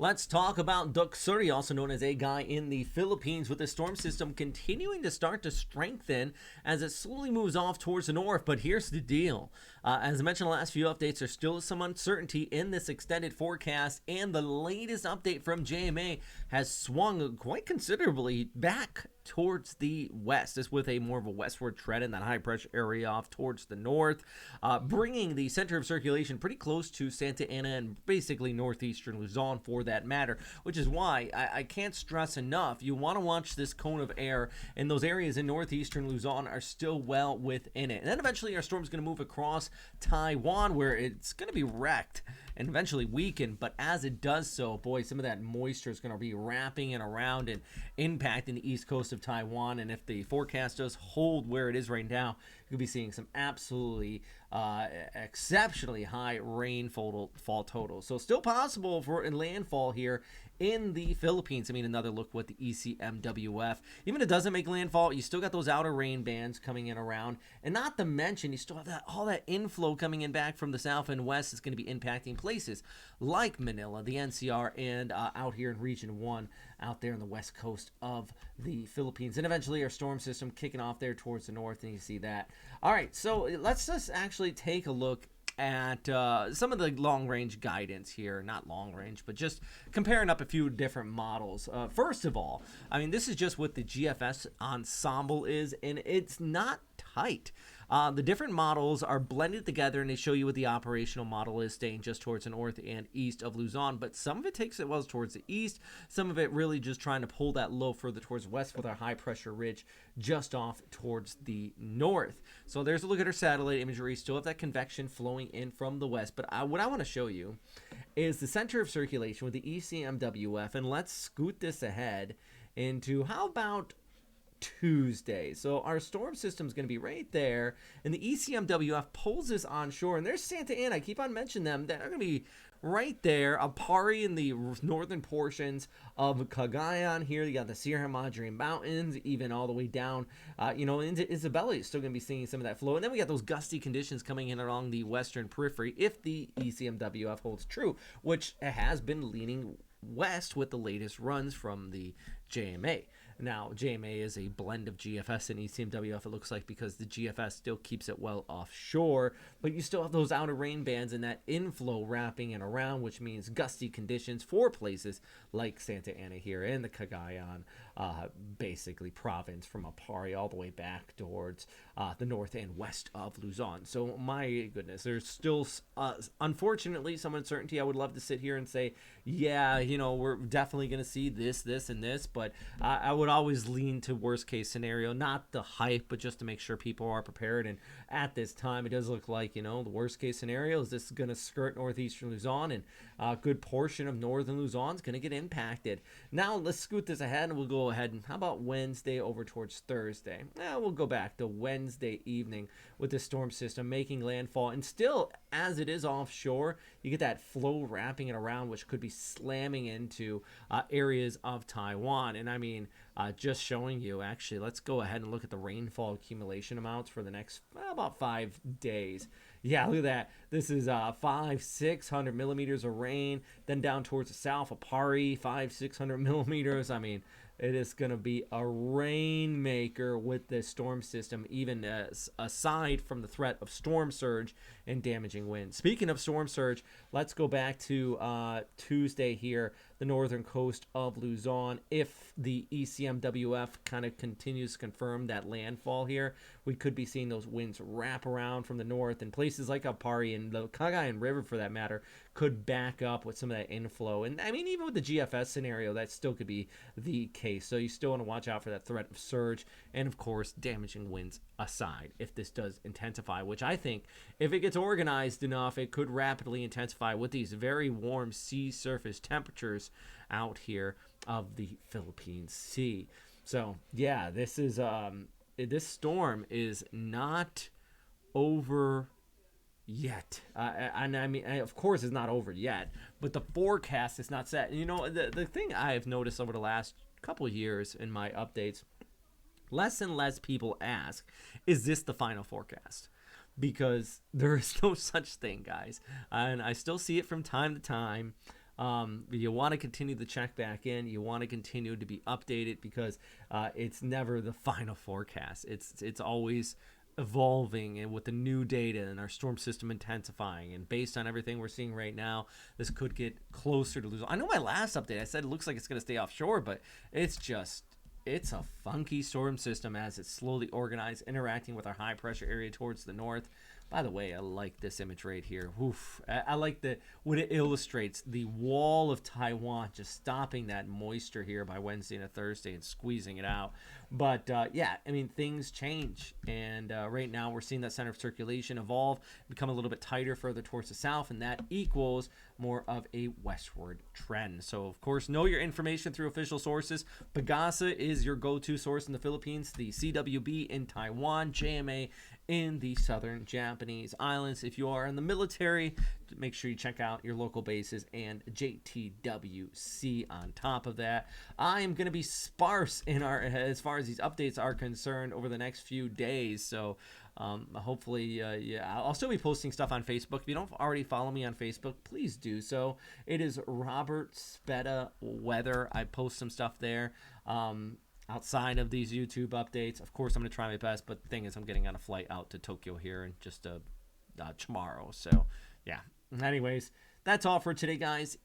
Let's talk about Doksuri, also known as Egay in the Philippines, with the storm system continuing to start to strengthen as it slowly moves off towards the north. But here's the deal. As I mentioned in the last few updates, there's still some uncertainty in this extended forecast, and the latest update from JMA has swung quite considerably back towards the west. This with a more of a westward trend in that high pressure area off towards the north, bringing the center of circulation pretty close to Santa Ana and basically northeastern Luzon for that matter, which is why I can't stress enough, you want to watch this cone of air, and those areas in northeastern Luzon are still well within it. And then eventually our storm's going to move across Taiwan, where it's going to be wrecked and eventually weaken. But as it does so, boy, some of that moisture is going to be wrapping it around and impacting the east coast of Taiwan. And if the forecast does hold where it is right now, you could be seeing some absolutely exceptionally high rainfall totals. So still possible for a landfall here in the Philippines. I mean, another look with the ECMWF. Even if it doesn't make landfall, you still got those outer rain bands coming in around. And not to mention, you still have all that inflow coming in back from the south and west is going to be impacting places like Manila, the NCR, and out here in Region 1, out there on the west coast of the Philippines. And eventually our storm system kicking off there towards the north, and you see that. All right, so let's just actually take a look at some of the long-range guidance here. Not long-range, but just comparing up a few different models. First of all, I mean, this is just what the GFS ensemble is, and it's not tight. The different models are blended together, and they show you what the operational model is, staying just towards the north and east of Luzon. But some of it takes it well towards the east, some of it really just trying to pull that low further towards west with our high-pressure ridge just off towards the north. So there's a look at our satellite imagery. Still have that convection flowing in from the west. But what I want to show you is the center of circulation with the ECMWF, and let's scoot this ahead into how about Tuesday. So our storm system is going to be right there, and the ECMWF pulls this onshore, and there's Santa Ana. I keep on mentioning them. They're going to be right there. Apari in the northern portions of Cagayan here. You got the Sierra Madre Mountains, even all the way down, into Isabela. You're still going to be seeing some of that flow. And then we got those gusty conditions coming in along the western periphery if the ECMWF holds true, which has been leaning west with the latest runs from the JMA. Now, JMA is a blend of GFS and ECMWF, it looks like, because the GFS still keeps it well offshore, but you still have those outer rain bands and that inflow wrapping it around, which means gusty conditions for places like Santa Ana here in the Cagayan, basically province from Apari all the way back towards the north and west of Luzon. So, my goodness, there's still, unfortunately, some uncertainty. I would love to sit here and say, yeah, we're definitely going to see this, and this, but I would always lean to worst case scenario, not the hype, but just to make sure people are prepared. And at this time, it does look like, the worst case scenario is this is going to skirt northeastern Luzon, and a good portion of northern Luzon is going to get impacted. Now, let's scoot this ahead, and we'll go ahead and how about Wednesday over towards Thursday? We'll go back to Wednesday evening with the storm system making landfall, and still, as it is offshore, you get that flow wrapping it around, which could be slamming into areas of Taiwan. And I mean, just showing you, actually, let's go ahead and look at the rainfall accumulation amounts for the next about 5 days. Yeah, look at that. This is 600 millimeters of rain. Then down towards the south, Apari, 600 millimeters. I mean, it is going to be a rainmaker with this storm system, even aside from the threat of storm surge and damaging winds. Speaking of storm surge, let's go back to Tuesday here, the northern coast of Luzon. If the ECMWF kind of continues to confirm that landfall here, we could be seeing those winds wrap around from the north, and places like Apari and the Cagayan River, for that matter, could back up with some of that inflow. And I mean, even with the GFS scenario, that still could be the case. So you still want to watch out for that threat of surge and, of course, damaging winds aside if this does intensify, which I think if it gets organized enough, it could rapidly intensify with these very warm sea surface temperatures out here of the Philippine Sea. So yeah, this is this storm is not over yet. And I mean, of course it's not over yet, but the forecast is not set. The thing I've noticed over the last couple of years in my updates, less and less people ask, is this the final forecast? Because there is no such thing, guys. And I still see it from time to time. You want to continue to check back in. You want to continue to be updated because it's never the final forecast. It's always evolving and with the new data and our storm system intensifying, and based on everything we're seeing right now, this could get closer to Luzon. I know my last update I said it looks like it's going to stay offshore, but it's a funky storm system as it's slowly organized, interacting with our high pressure area towards the north. By the way, I like this image right here. Oof. I like what it illustrates, the wall of Taiwan just stopping that moisture here by Wednesday and a Thursday and squeezing it out. But yeah, I mean, things change. And right now we're seeing that center of circulation evolve, become a little bit tighter further towards the south, and that equals more of a westward trend. So, of course, know your information through official sources. Pagasa is your go-to source in the Philippines, the CWB in Taiwan, JMA in the southern Japanese islands. If you are in the military, make sure you check out your local bases and JTWC on top of that. I am going to be sparse in as far as these updates are concerned over the next few days. So hopefully, yeah, I'll still be posting stuff on Facebook. If you don't already follow me on Facebook, please do so. It is Robert Speta Weather. I post some stuff there. Outside of these YouTube updates, of course, I'm going to try my best. But the thing is, I'm getting on a flight out to Tokyo here in just tomorrow. So, yeah. Anyways, that's all for today, guys.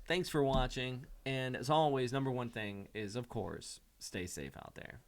Thanks for watching. And as always, number one thing is, of course, stay safe out there.